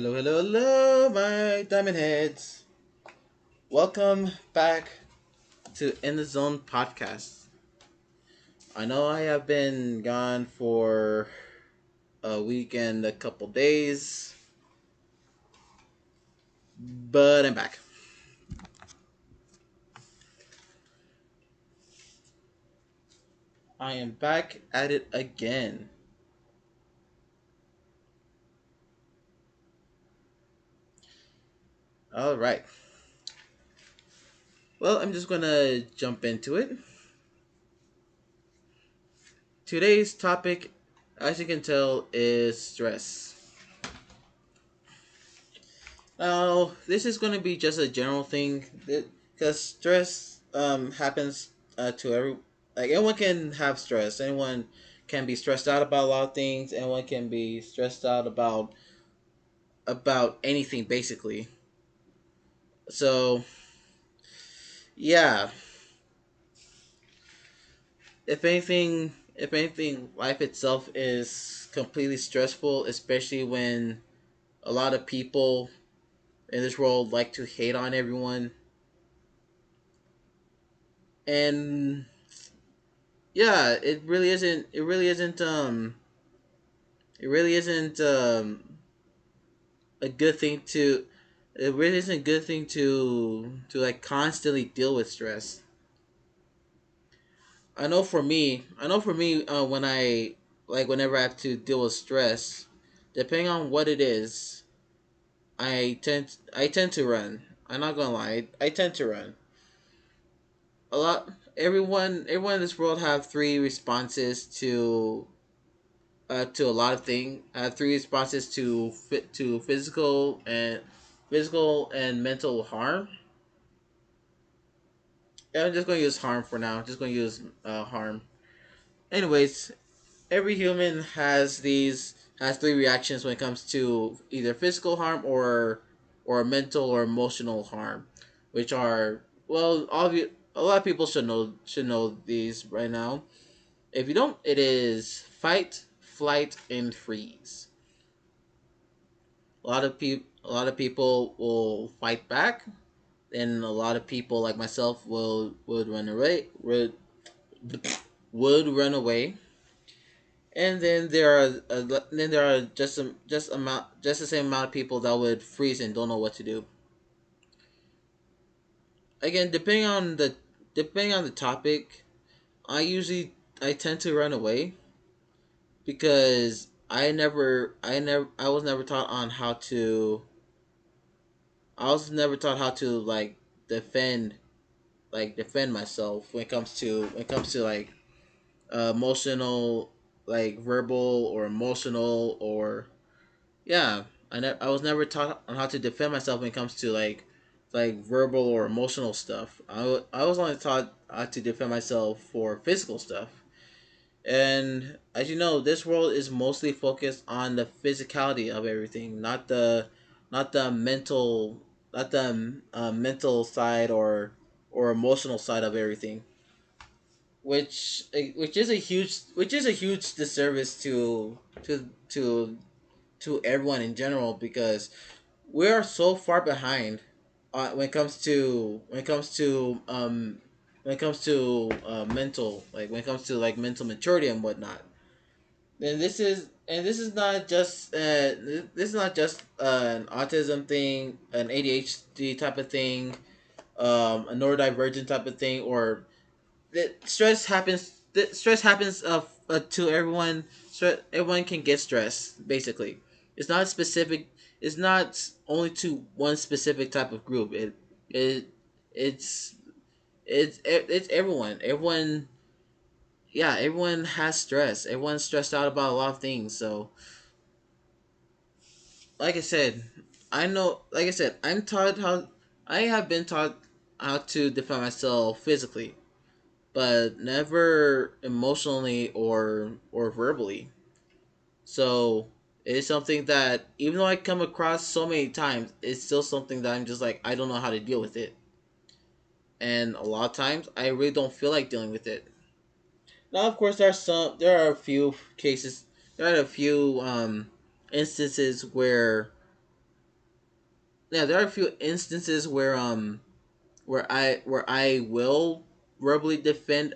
Hello, hello, hello, my diamond heads. Welcome back to In the Zone podcast. I know I have been gone for a week and a couple days, but I'm back. I am back at it again. All right. Well, I'm just gonna jump into it. Today's topic, as you can tell, is stress. Now, this is going to be just a general thing because stress happens to like anyone can have stress. Anyone can be stressed out about a lot of things. Anyone can be stressed out about anything basically. So, yeah, if anything, life itself is completely stressful, especially when a lot of people in this world like to hate on everyone. And yeah, it really isn't a good thing to it really isn't a good thing to like constantly deal with stress. I know for me, when I like whenever I have to deal with stress, depending on what it is, I tend to run. I'm not gonna lie, I tend to run a lot. Everyone in this world have three responses to a lot of things. I have three responses to physical and mental harm. And I'm just going to use harm for now. Just going to use harm. Anyways, every human has three reactions when it comes to either physical harm or mental or emotional harm, which are, well, all of you. A lot of people should know these right now. If you don't, it is fight, flight, and freeze. A lot of people will fight back, and a lot of people like myself would run away. And then there are just the same amount of people that would freeze and don't know what to do. Again, depending on the topic, I tend to run away because I was never taught on how to I was never taught how to defend defend myself when it comes to emotional, like verbal or emotional, or yeah. I was never taught on how to defend myself when it comes to verbal or emotional stuff. I was only taught how to defend myself for physical stuff. And as you know, this world is mostly focused on the physicality of everything, not the mental, not the mental side or emotional side of everything. Which is a huge disservice to everyone in general, because we are so far behind when it comes to mental, when it comes to mental maturity and whatnot. And this is not just an autism thing, an ADHD type of thing, a neurodivergent type of thing, or stress happens to everyone. Everyone can get stress. Basically, it's not specific. It's not only to one specific type of group. It it's it's everyone. Everyone has stress. Everyone's stressed out about a lot of things. So, like I said, I'm taught how I have been taught how to defend myself physically, but never emotionally or verbally. So it's something that, even though I come across so many times, it's still something that I'm just like, I don't know how to deal with it. And a lot of times I really don't feel like dealing with it. Now, of course, there are a few cases, there are a few instances where yeah, there are a few instances where I will verbally defend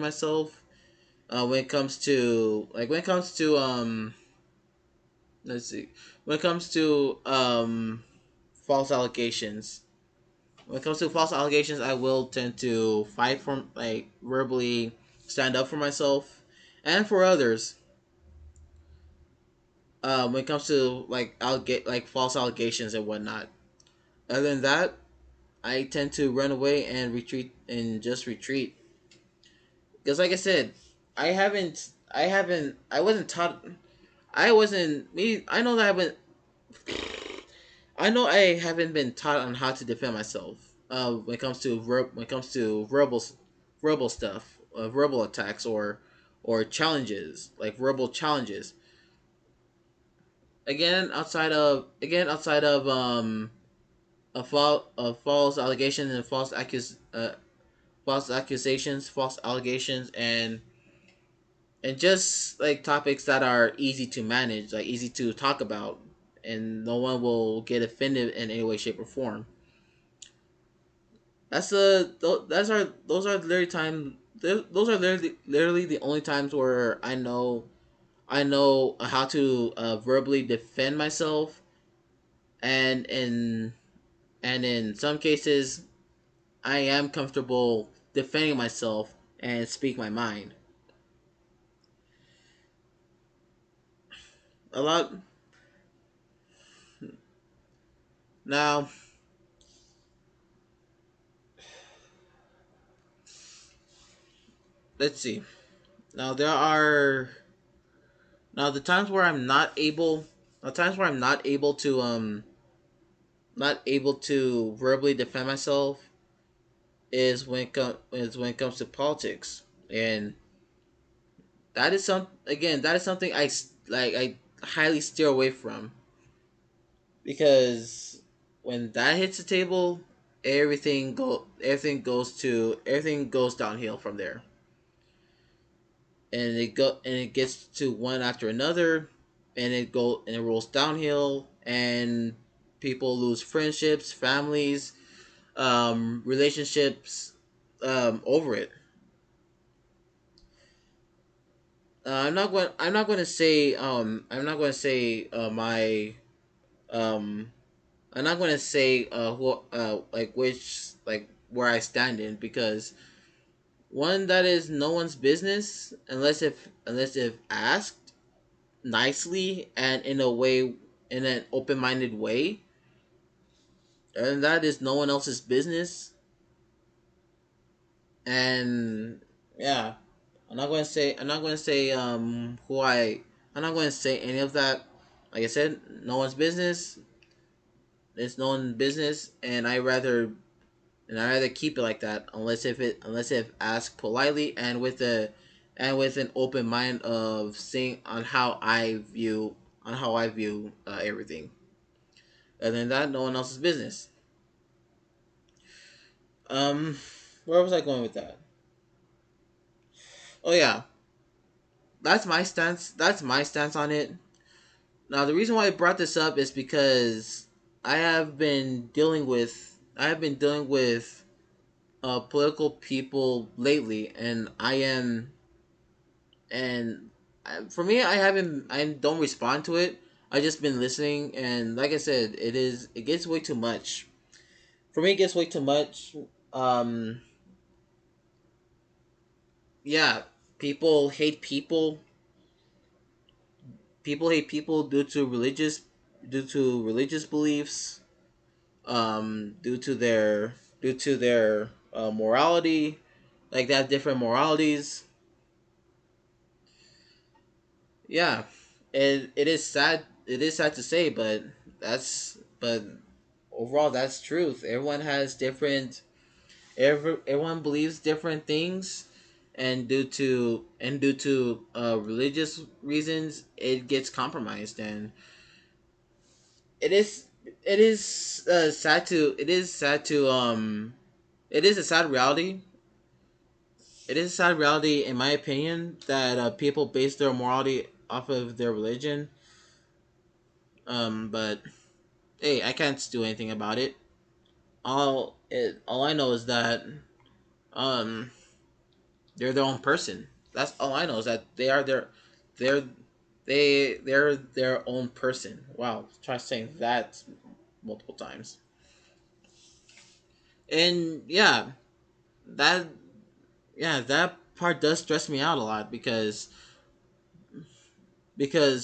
myself. When it comes to let's see, when it comes to false allegations. When it comes to false allegations, I will tend to fight for, like, verbally stand up for myself and for others. When it comes to like false allegations and whatnot. Other than that, I tend to run away and retreat. Because, like I said, I wasn't taught. I wasn't me. I know I haven't been taught on how to defend myself. When it comes to verbal stuff, verbal attacks or challenges, like verbal challenges. Outside of false allegations and false accusations, false allegations, and just like topics that are easy to manage, like easy to talk about, and no one will get offended in any way, shape, or form. Those are literally those are literally the only times where I know how to verbally defend myself, and in some cases I am comfortable defending myself and speak my mind. A lot now. Let's see. Now there are now the times where I'm not able to verbally defend myself is when it comes to politics, and that is something I highly steer away from, because when that hits the table, everything goes downhill from there, and it gets to one after another, and it rolls downhill, and people lose friendships, families, relationships, over it. I'm not going to say. I'm not going to say my. Um, I'm not going to say who like which like where I stand in, because one, that is no one's business unless if asked nicely and in an open minded way, and that is no one else's business. And yeah, I'm not going to say who I I'm not going to say any of that. Like I said, no one's business. It's no one's business, and I rather keep it like that, unless if asked politely and with an open mind of seeing on how I view everything. Other than that, no one else's business. Um, where was I going with that? Oh yeah, that's my stance. That's my stance on it. Now, the reason why I brought this up is because I have been dealing with political people lately, and for me, I don't respond to it. I just been listening, and like I said, it gets way too much. For me, it gets way too much. Um, yeah, people hate people. People hate people due to religious beliefs. Due to their morality, like they have different moralities. Yeah, it is sad. It is sad to say, but overall that's truth. Everyone believes different things, and due to religious reasons, it gets compromised, and it is sad to it is a sad reality. It is a sad reality, in my opinion, that people base their morality off of their religion. But hey, I can't do anything about it. All I know is that um they're their own person. That's all I know is that they're they're their own person. Wow, try saying that multiple times. And that that part does stress me out a lot because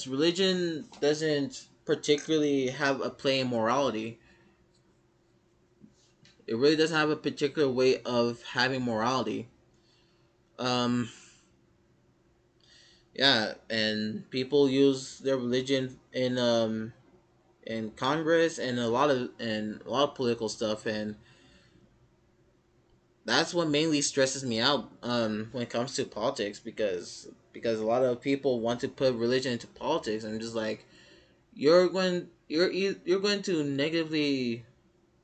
religion doesn't particularly have a play in morality. It really doesn't have a particular way of having morality. Um, and people use their religion in Congress and a lot of political stuff, and that's what mainly stresses me out when it comes to politics because a lot of people want to put religion into politics. And I'm just like, you're going to negatively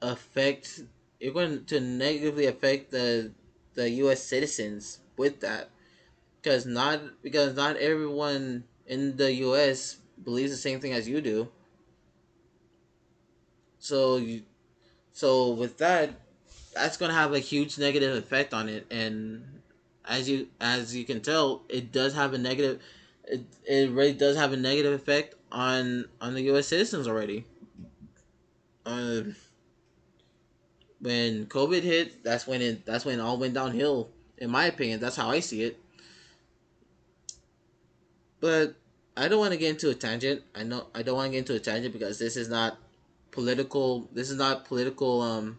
affect you're going to negatively affect the U.S. citizens with that because not everyone in the U.S. believes the same thing as you do. So so with that, that's going to have a huge negative effect on it. And as you can tell, it does have a negative. It really does have a negative effect on the U.S. citizens already. Uh, when COVID hit, that's when it all went downhill. In my opinion, that's how I see it. But I don't want to get into a tangent. I know I don't want to get into a tangent because this is not political. This is not political.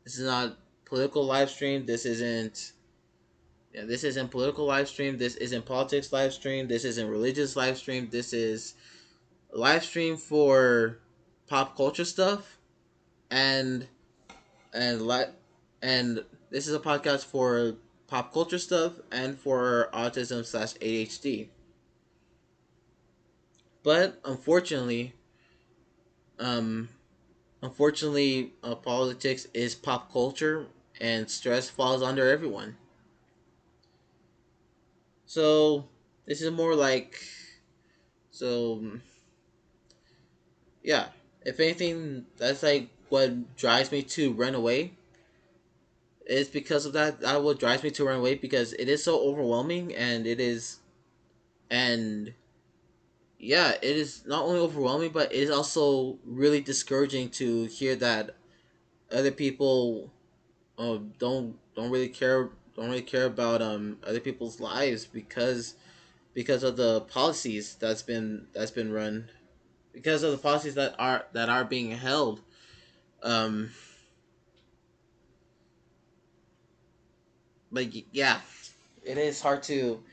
This is not political live stream. This isn't political live stream. This isn't politics live stream. This isn't religious live stream. This is a live stream for pop culture stuff and and li- and this is a podcast for pop culture stuff and for autism / ADHD. But um, politics is pop culture, and stress falls under everyone. So this is more like so yeah. If anything, that's like what drives me to run away. It's because of that. That what drives me to run away because it is so overwhelming, and it is and it is not only overwhelming, but it is also really discouraging to hear that other people don't really care about other people's lives because of the policies that's been run because of the policies that are being held. Um, but it is hard to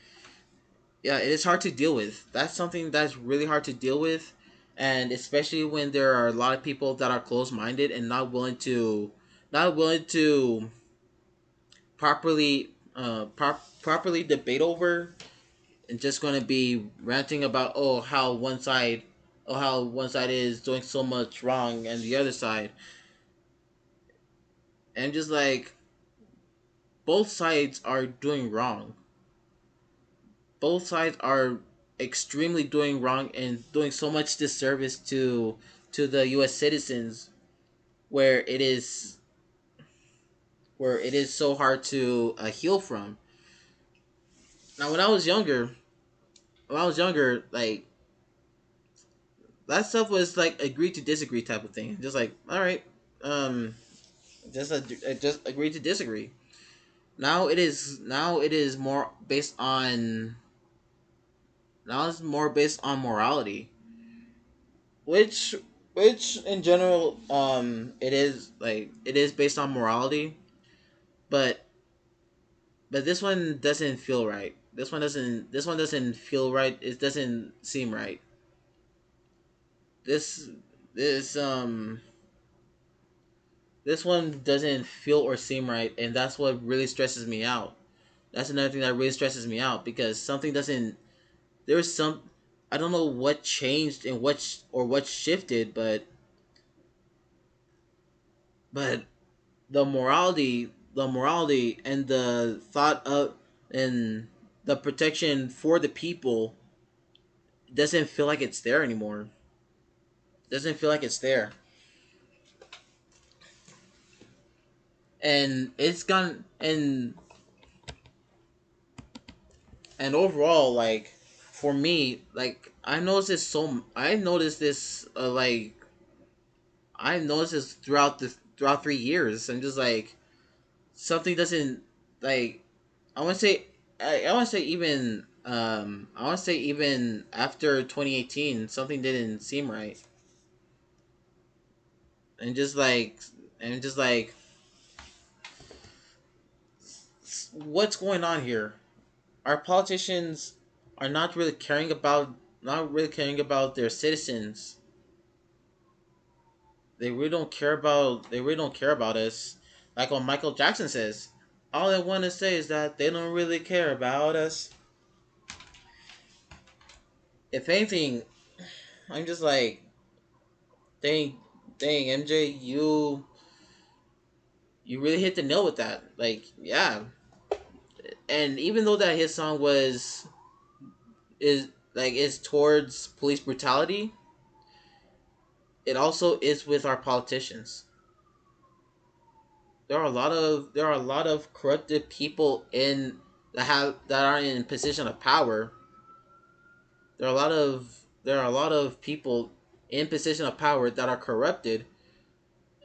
it is hard to deal with. That's something that's really hard to deal with, and especially when there are a lot of people that are closed minded and not willing to properly properly debate over and just going to be ranting about how one side is doing so much wrong and the other side, and just like both sides are doing wrong. Both sides are extremely doing wrong and doing so much disservice to the U.S. citizens, where it is so hard to heal from. Now, when I was younger, like that stuff was like agree to disagree type of thing. Just like, all right, um, just agree to disagree. Now it is more based on now it's more based on morality, which in general it is based on morality, but this one doesn't feel right. This one doesn't feel right. It doesn't seem right. This this this one doesn't feel or seem right, and that's what really stresses me out. That's another thing that really stresses me out because something doesn't. There's some. I don't know what changed and what shifted, but the morality, and the thought of and the protection for the people doesn't feel like it's there anymore. doesn't feel like it's there, and it's gone. And overall, like for me, like I noticed this I noticed this throughout 3 years. I'm just like something doesn't like I want to say I want to say even I want to say even after 2018 something didn't seem right. And just like and just like what's going on here? Our politicians are not really caring about their citizens. They really don't care about us. Like what Michael Jackson says, all I want to say is that they don't really care about us. If anything, I'm just like, dang, dang, MJ, you really hit the nail with that. Like, yeah. And even though that his song is towards police brutality, it also is with our politicians. There are a lot of corrupted people in that are in position of power. There are a lot of people in position of power that are corrupted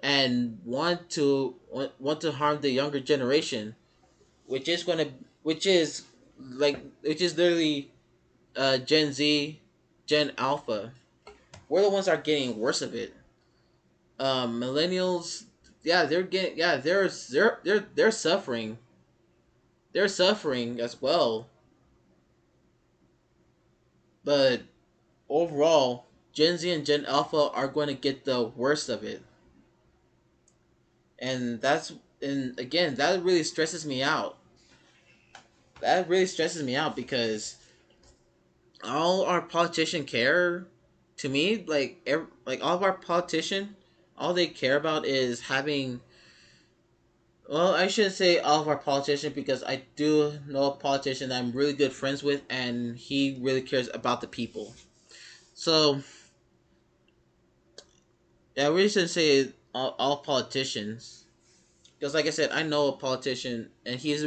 and want to harm the younger generation, which is going to which is literally Gen Z, Gen Alpha. We're the ones that are getting worse of it. Millennials, yeah, they're suffering. They're suffering as well, but overall, Gen Z and Gen Alpha are going to get the worst of it, and again that really stresses me out. That really stresses me out because all our politicians care. To me, like all of our politicians, all they care about is having. Well, I shouldn't say all of our politicians because I do know a politician that I'm really good friends with, and he really cares about the people. So yeah, I really shouldn't say all politicians because, like I said, I know a politician, and he's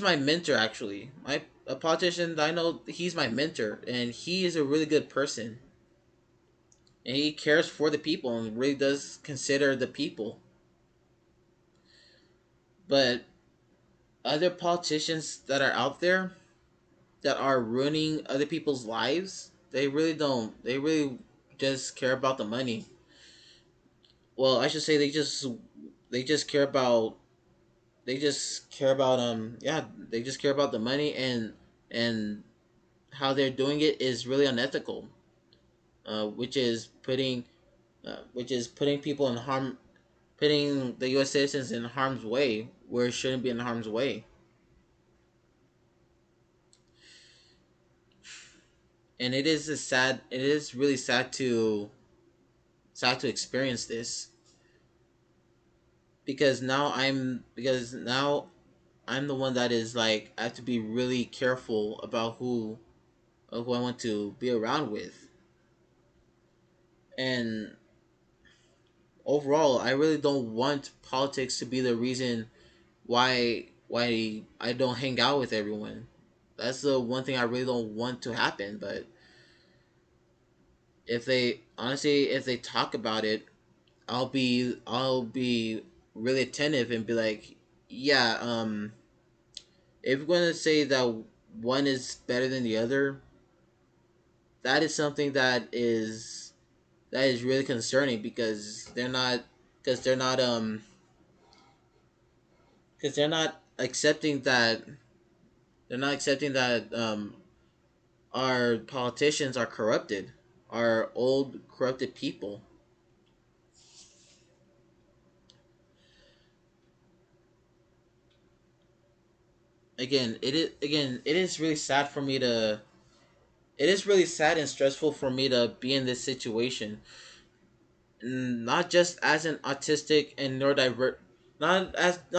my mentor actually. My A politician that I know, he's my mentor, and he is a really good person, and he cares for the people and really does consider the people. But other politicians that are out there that are ruining other people's lives, they really don't. They really just care about the money. Well, I should say they just care about they just care about the money, and how they're doing it is really unethical, which is putting people in harm, putting the U.S. citizens in harm's way where it shouldn't be in harm's way. And it is really sad to experience this because now I'm the one that is like I have to be really careful about who I want to be around with. And overall, I really don't want politics to be the reason why I don't hang out with everyone. That's the one thing I really don't want to happen. But if they talk about it, I'll be really attentive and be like, yeah, if we're gonna say that one is better than the other, that is something that is really concerning because they're not accepting that our politicians are corrupted, are old corrupted people. It is really sad for me to it is really sad and stressful for me to be in this situation, not just as an autistic and neurodiverse, not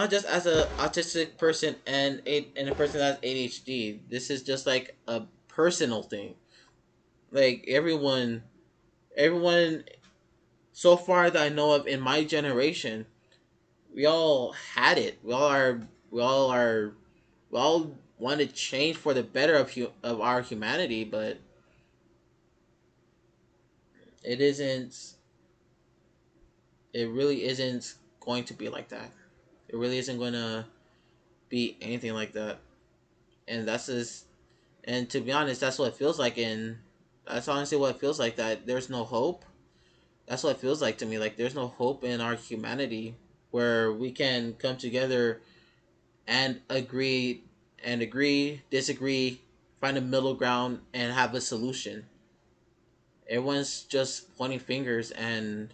just as a autistic person and a person that has ADHD. This is just like a personal thing. Like Everyone so far that I know of in my generation, we all had it. We all are. We all want to change for the better of our humanity, but it isn't. It really isn't going to be like that. It really isn't going to be anything like that. And that's just. And to be honest, that's what it feels like. And that's honestly what it feels like. That there's no hope. That's what it feels like to me. Like there's no hope in our humanity where we can come together and agree, disagree, find a middle ground, and have a solution. Everyone's just pointing fingers, and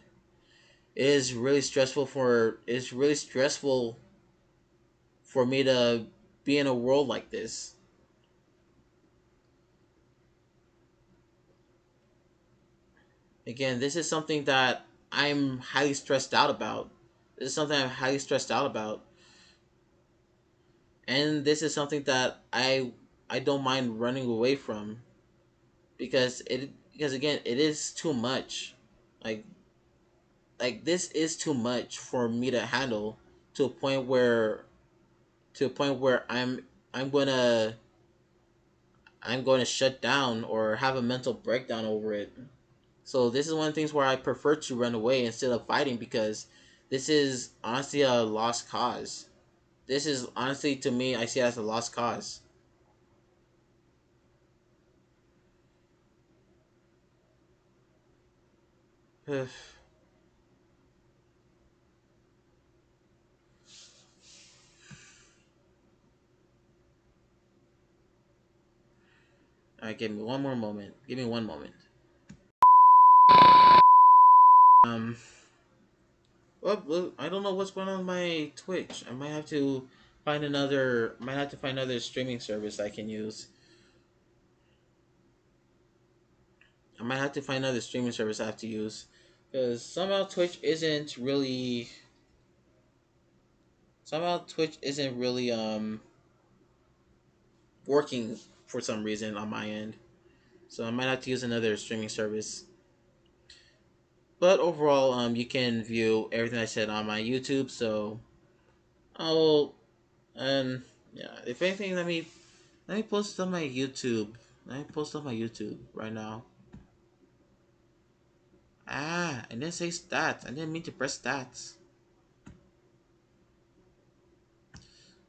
it's really stressful for me to be in a world like this. Again, this is something that I'm highly stressed out about. This is something I'm highly stressed out about, and this is something that I don't mind running away from because again it is too much. Like this is too much for me to handle to a point where I'm gonna I'm going to shut down or have a mental breakdown over it. So this is one of the things where I prefer to run away instead of fighting because this is honestly a lost cause. This is honestly to me I see it as a lost cause. All right, give me one more moment. Give me one moment. Um, well, I don't know what's going on with my Twitch. I might have to find another streaming service I can use. I might have to find another streaming service I have to use because somehow Twitch isn't really working for some reason on my end. So I might have to use another streaming service. But overall, you can view everything I said on my YouTube. So I'll and yeah, if anything, let me post on my YouTube. Let me post on my YouTube right now. I didn't say stats. I didn't mean to press stats.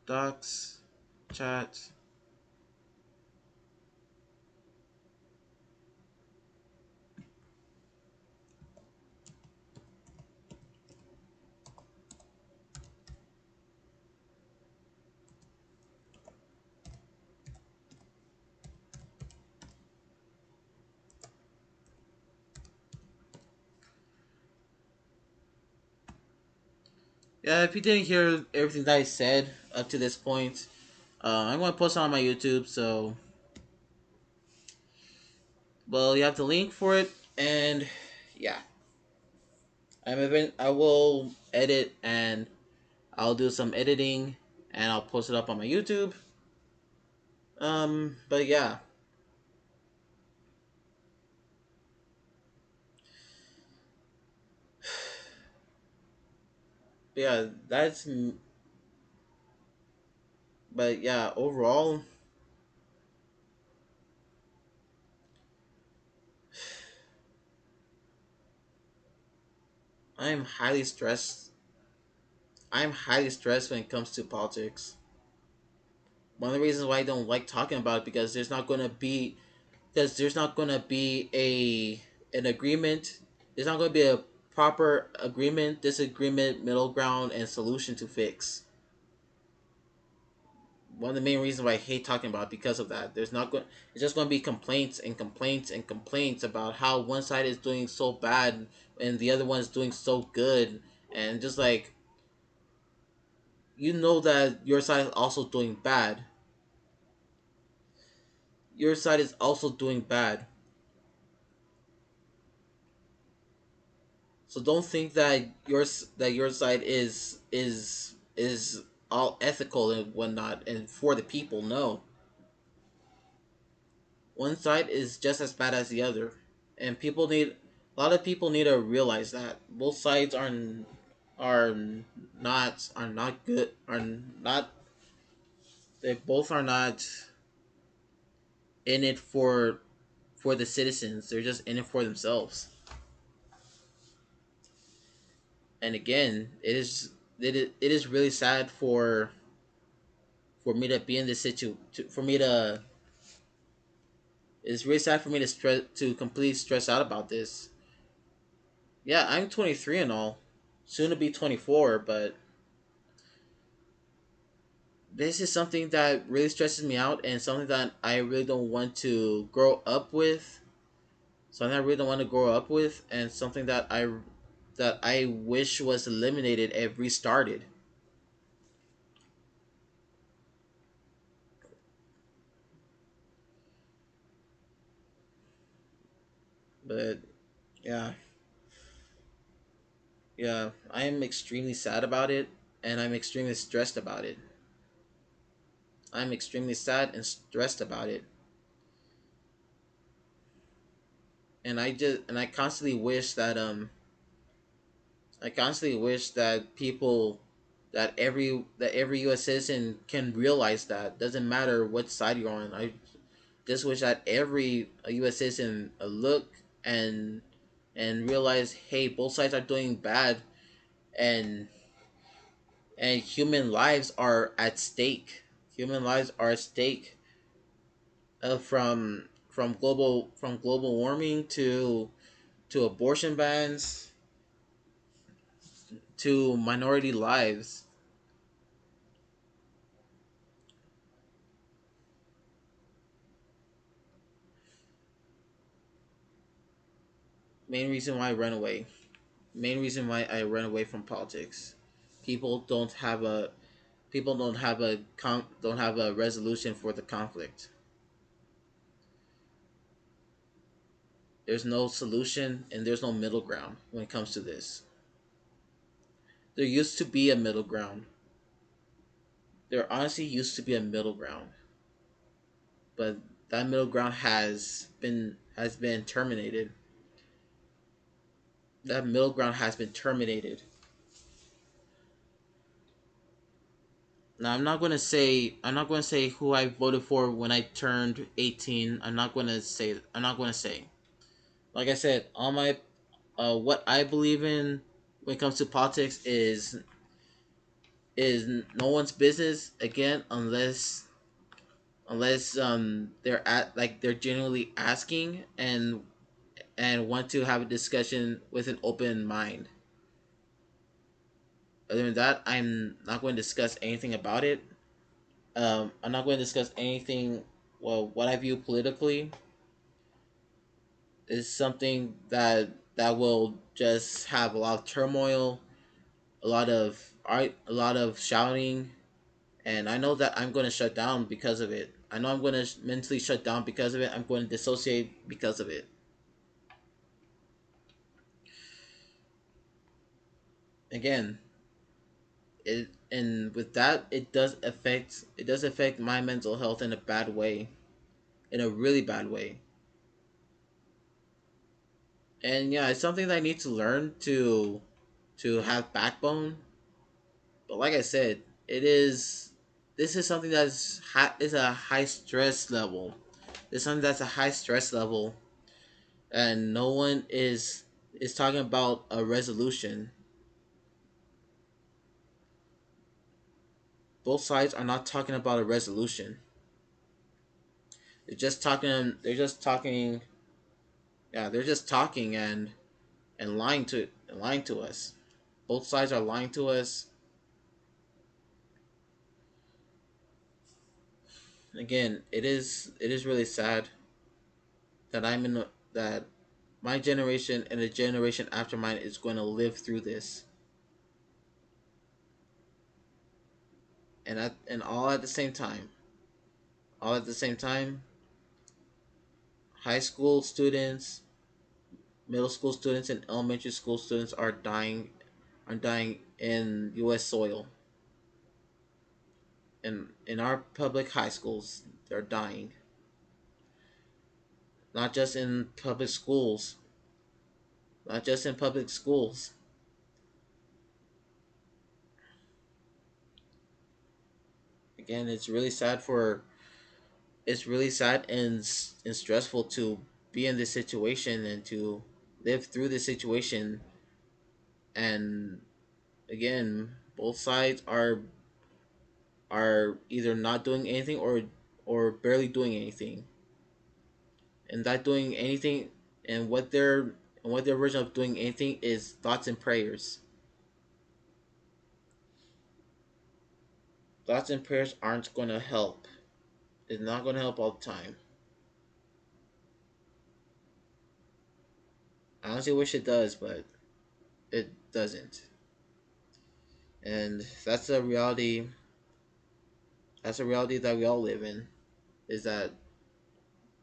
Docs, chat. Yeah, if you didn't hear everything that I said up to this point, I'm going to post it on my YouTube. So, well, you have the link for it, and yeah, I will edit and I'll do some editing, and I'll post it up on my YouTube. But yeah, yeah, but yeah, overall, I'm highly stressed. I'm highly stressed when it comes to politics. One of the reasons why I don't like talking about it because there's not gonna be an agreement. There's not gonna be a proper agreement, disagreement, middle ground, and solution to fix. One of the main reasons why I hate talking about it because of that. There's not going. It's just going to be complaints and complaints and complaints about how one side is doing so bad and the other one is doing so good, and just like you know that your side is also doing bad. Your side is also doing bad. So don't think that your side is all ethical and whatnot and for the people. No, one side is just as bad as the other, and people need A lot of people need to realize that both sides are are not good are not they both are not in it for the citizens. They're just in it for themselves. And again, it is really sad for me to be in this situation. For me to It's really sad for me to completely stress out about this. Yeah, I'm 23 and all, soon to be 24, but this is something that really stresses me out and something that I really don't want to grow up with. Something I really don't want to grow up with, and something that I wish was eliminated and restarted. But yeah, yeah, I am extremely sad about it, and I'm extremely stressed about it. I'm extremely sad and stressed about it, and I constantly wish that I constantly wish that people that every U.S. citizen can realize that doesn't matter what side you're on. I just wish that every U.S. citizen look and and realize, hey, both sides are doing bad, and human lives are at stake. Human lives are at stake, from global warming to abortion bans to minority lives. Main reason why I run away. Main reason why I run away from politics. People don't have a don't have a resolution for the conflict. There's no solution and there's no middle ground when it comes to this. There used to be a middle ground. There honestly used to be a middle ground, but that middle ground has been terminated. That middle ground has been terminated. Now I'm not going to say who I voted for when I turned 18. I'm not going to say. Like I said, all my what I believe in when it comes to politics is no one's business again, unless they're at like they're genuinely asking and want to have a discussion with an open mind. Other than that, I'm not going to discuss anything about it. I'm not going to discuss anything. Well, what I view politically is something that will just have a lot of turmoil, a lot of shouting, and I know that I'm going to shut down because of it. I know I'm going to mentally shut down because of it. I'm going to dissociate because of it. Again, it and with that, it does affect my mental health in a bad way, in a really bad way. And yeah, it's something that I need to learn to have backbone. But like I said, it is this is something is a high stress level. This is something that's a high stress level, and no one is talking about a resolution. Both sides are not talking about a resolution. They're just talking. Yeah, they're just talking and lying to us. Both sides are lying to us. Again, it is really sad that that my generation and the generation after mine is going to live through this, and all at the same time. All at the same time, high school students, middle school students, and elementary school students are dying in U.S. soil. In our public high schools, they're dying. Not just in public schools, not just in public schools. Again, it's really sad and stressful to be in this situation and to live through this situation. And again, both sides are either not doing anything or barely doing anything, and not doing anything, and what their version of doing anything is thoughts and prayers. Thoughts and prayers aren't going to help. It's not going to help all the time. I honestly wish it does, but it doesn't. And that's a reality that we all live in, is that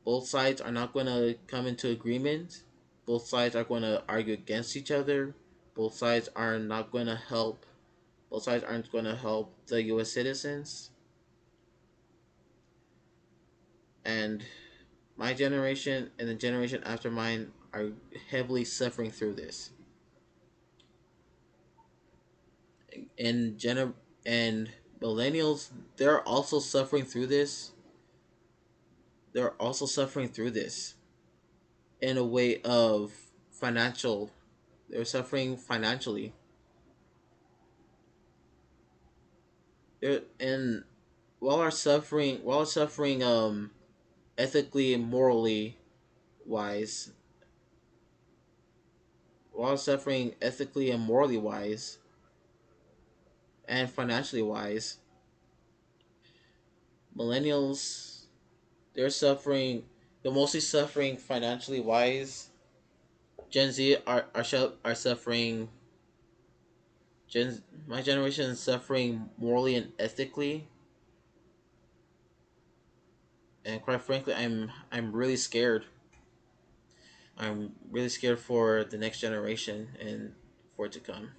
both sides are not going to come into agreement. Both sides are going to argue against each other. Both sides are not going to help. Both sides aren't going to help the U.S. citizens. And my generation and the generation after mine are heavily suffering through this. And and millennials, they're also suffering through this. They're also suffering through this in a way of financial. They're suffering financially. And while suffering ethically and morally wise, while suffering ethically and morally wise and financially wise, millennials, they're suffering. They're mostly suffering financially wise. Gen Z are suffering. My generation is suffering morally and ethically, and quite frankly, I'm really scared. I'm really scared for the next generation and for it to come.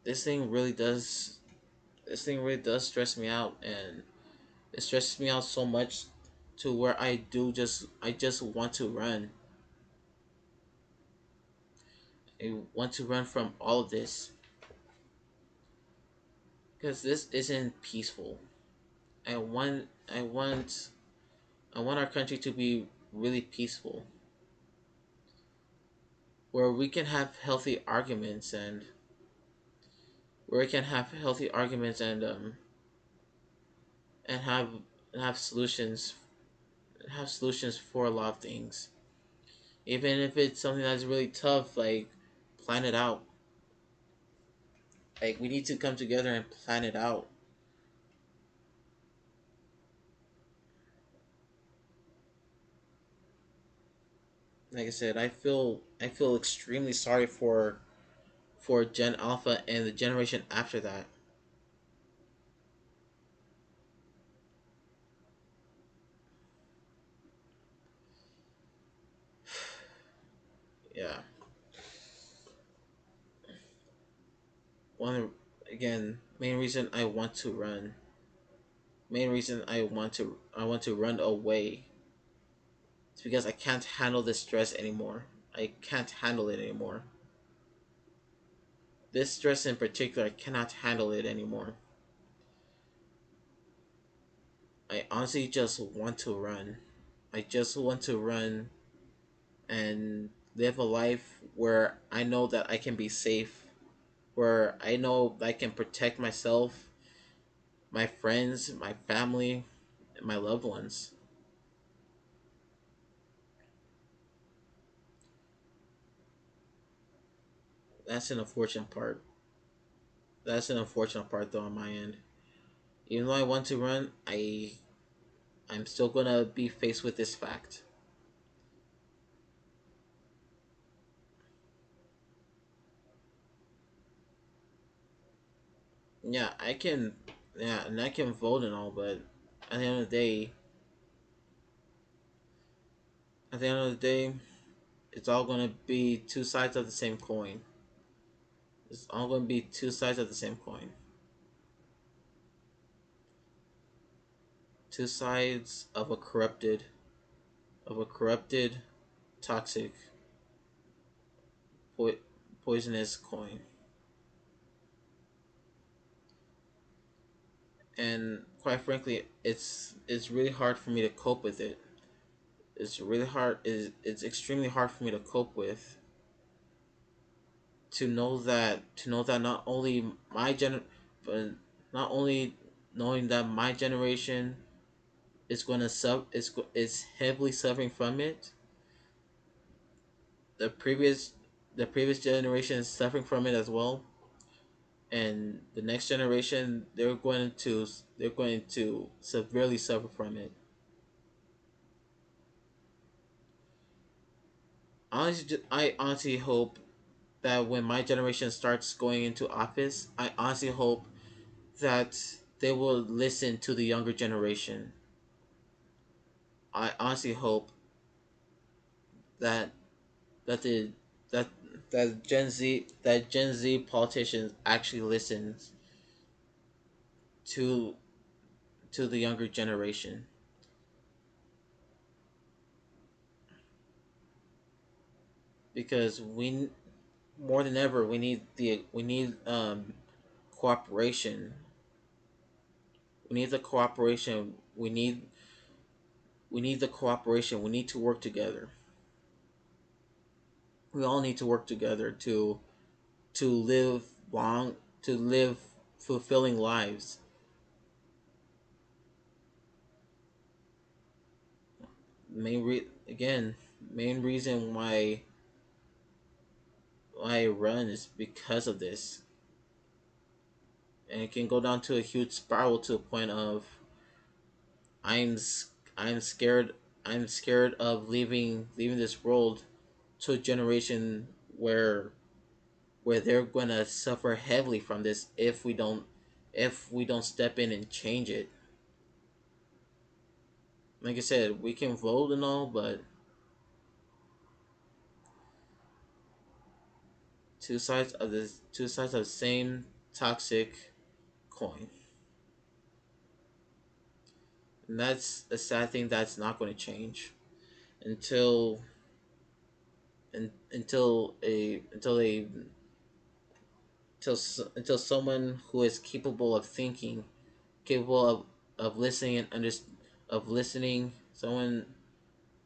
This thing really does. This thing really does stress me out, and it stresses me out so much to where I just want to run. I want to run from all of this because this isn't peaceful. I want I want I want our country to be really peaceful, where we can have healthy arguments and where we can and have solutions have solutions for a lot of things. Even if it's something that's really tough, like plan it out. Like we need to come together and plan it out. Like I said, I feel extremely sorry for Gen Alpha and the generation after that. Yeah. One again, main reason I want to run. Main reason I want to run away. It's because I can't handle this stress anymore. I can't handle it anymore. This stress in particular, I cannot handle it anymore. I honestly just want to run. I just want to run and live a life where I know that I can be safe, where I know that I can protect myself, my friends, my family, and my loved ones. That's an unfortunate part. That's an unfortunate part though on my end. Even though I want to run, I'm still gonna be faced with this fact. Yeah, I can. Yeah, and I can vote and all, but at the end of the day, at the end of the day, it's all gonna be two sides of the same coin. It's all gonna be two sides of the same coin. two sides of a corrupted, toxic, po- poisonous coin. And quite frankly, it's really hard for me to cope with it. It's really hard. It's extremely hard for me to cope with, to know that not only but not only knowing that my generation is going to is heavily suffering from it. The previous generation is suffering from it as well, and the next generation they're going to severely suffer from it. I honestly hope that when my generation starts going into office, I honestly hope that they will listen to the younger generation. I honestly hope that that the that that Gen Z politicians actually listens to the younger generation, because we more than ever we need cooperation. We need the cooperation. We need the cooperation. We need to work together. We all need to work together to live long to live fulfilling lives. Again, main reason why I run is because of this, and it can go down to a huge spiral to a point of I'm I'm scared. I'm scared of leaving this world to a generation where they're gonna suffer heavily from this if we don't step in and change it. Like I said, we can vote and all, but two sides of the same toxic coin. And that's a sad thing that's not going to change until until a until someone who is capable of thinking, capable of listening and of listening, someone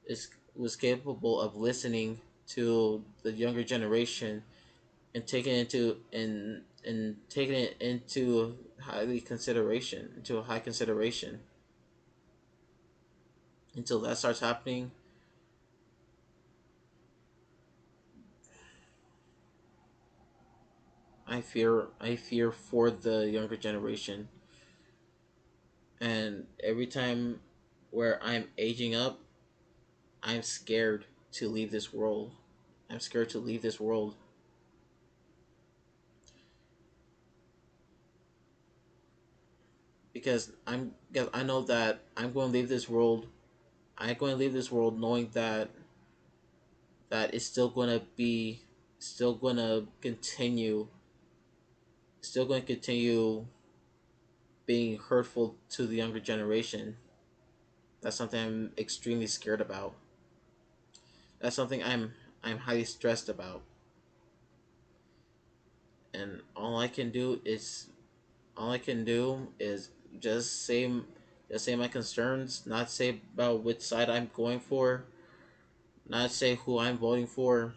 is was capable of listening to the younger generation and taking it into into a high consideration. Until that starts happening, I fear for the younger generation. And every time where I'm aging up, I'm scared to leave this world. I'm scared to leave this world because I know that I'm going to leave this world. I'm going to leave this world knowing that it's still going to continue still going to continue being hurtful to the younger generation. That's something I'm extremely scared about. That's something I'm highly stressed about. And all I can do is just say just say my concerns, not say about which side I'm going for, not say who I'm voting for,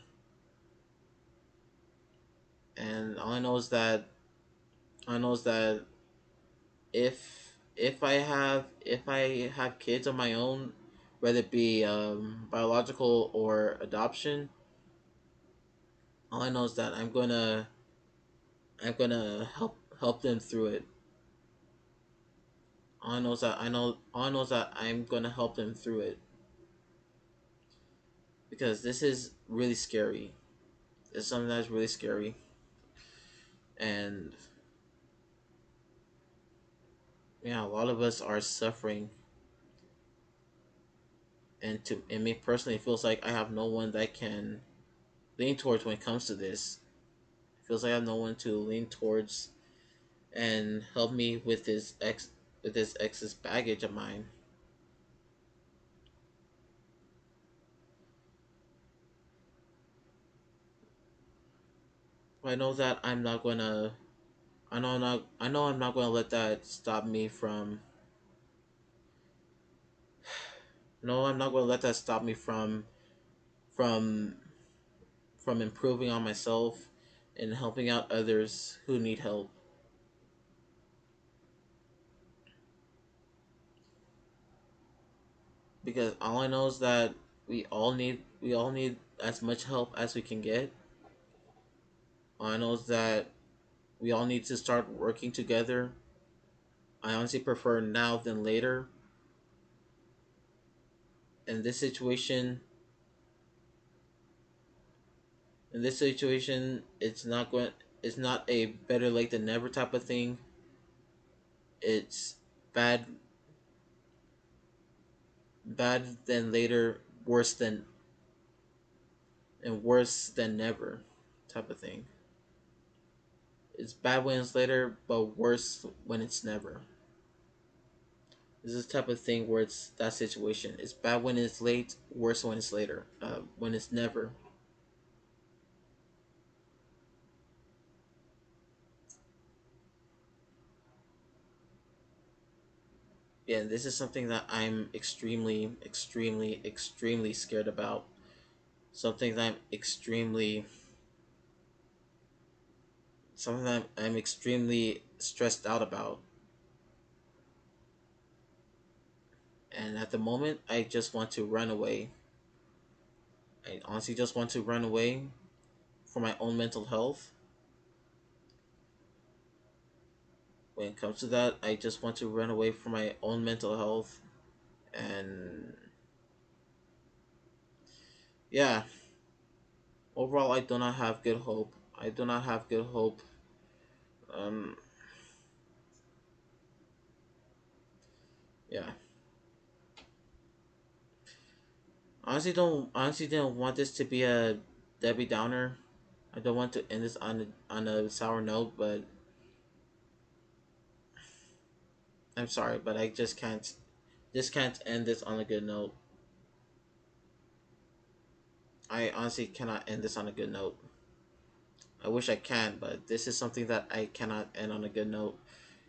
and all I know is that if I have kids of my own, whether it be biological or adoption, all I know is that I'm gonna help them through it. All I know is that I'm gonna help them through it because this is really scary. It's something that's really scary, and yeah, a lot of us are suffering. And me personally, it feels like I have no one that I can lean towards when it comes to this. It feels like I have no one to lean towards and help me with this excess baggage of mine. I know that I'm not gonna. I know I'm not. I know I'm not gonna let that stop me from. No, I'm not gonna let that stop me from from improving on myself and helping out others who need help. Because all I know is that we all need as much help as we can get. All I know is that we all need to start working together. I honestly prefer now than later. In this situation, it's not going. It's not a better late than never type of thing. It's bad, bad than later, worse than never, type of thing. It's bad when it's later, but worse when it's never. This is the type of thing where it's that situation. It's bad when it's late, worse when it's later. When it's never. Yeah, this is something that I'm extremely, extremely, extremely scared about. Something that I'm extremely stressed out about. And at the moment, I just want to run away. I honestly just want to run away for my own mental health. When it comes to that, I just want to run away from my own mental health. And yeah, overall, I do not have good hope. I do not have good hope. Um, yeah. Honestly didn't want this to be a Debbie Downer. I don't want to end this on a sour note, but I'm sorry, but I just can't end this on a good note. I honestly cannot end this on a good note. I wish I can, but this is something that I cannot end on a good note.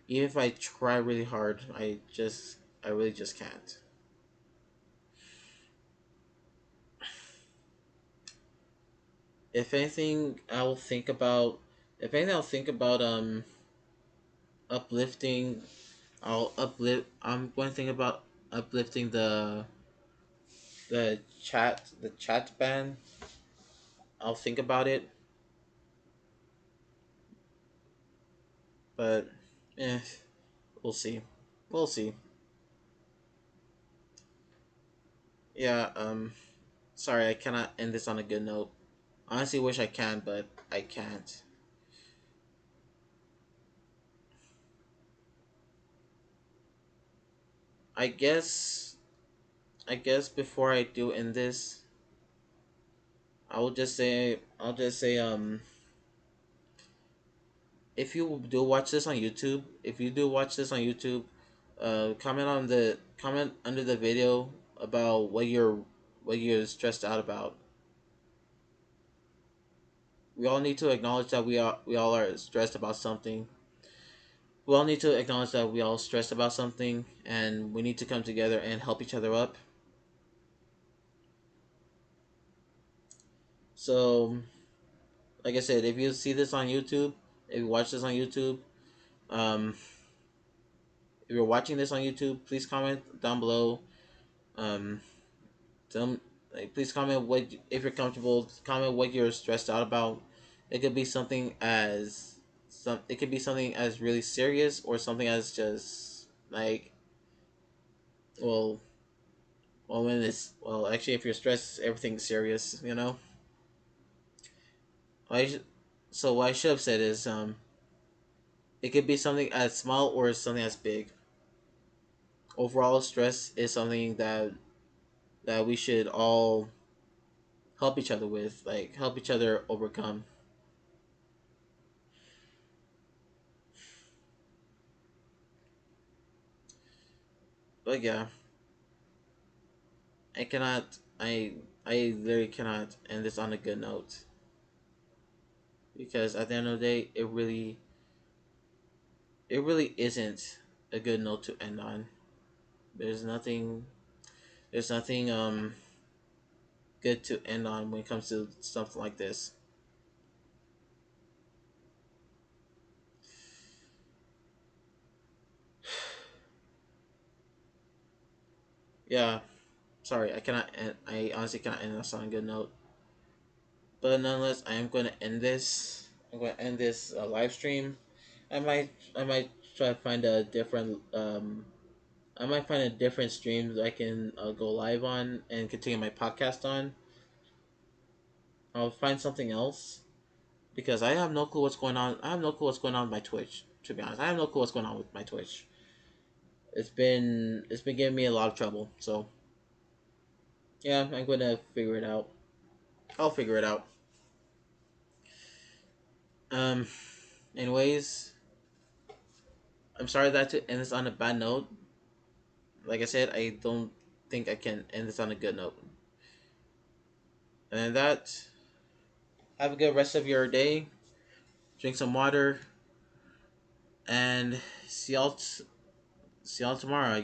Even if I try really hard, I really just can't. If anything, I'll think about. If anything, I'll think about uplifting. I'll uplift. I'm going to think about uplifting the chat ban. I'll think about it, but eh, we'll see. We'll see. Yeah. Sorry, I cannot end this on a good note. Honestly, wish I can, but I can't. I guess. I guess before I do end this, I will just say. I'll just say. If you do watch this on YouTube, if you do watch this on YouTube, comment under the video about what you're stressed out about. We all need to acknowledge that we all are stressed about something. We all need to acknowledge that we all stressed about something, and we need to come together and help each other up. So, like I said, if you see this on YouTube, if you watch this on YouTube, um, if you're watching this on YouTube, please comment down below. Um, Tell, like, please comment if you're comfortable. Comment what you're stressed out about. It could be something as It could be something as really serious or something as just like well when it's actually if you're stressed everything's serious. I sh- so what I should have said is it could be something as small or something as big. Overall stress is something that we should all help each other with, like help each other overcome. But yeah, I cannot. I literally cannot end this on a good note. because at the end of the day, it really isn't a good note to end on. There's nothing there's nothing good to end on when it comes to something like this. Yeah, sorry, I honestly cannot end this on a good note. But nonetheless, I am going to end this. I'm going to end this live stream. I might try to find a different I might find a different stream that I can go live on and continue my podcast on. I'll find something else because I have no clue what's going on. I have no clue what's going on with my Twitch. To be honest, I have no clue what's going on with my Twitch. It's been giving me a lot of trouble. So yeah, I'm gonna figure it out. I'll figure it out. Um. Anyways, I'm sorry that to end this on a bad note. Like I said, I don't think I can end this on a good note. And that, have a good rest of your day. Drink some water, and see y'all tomorrow.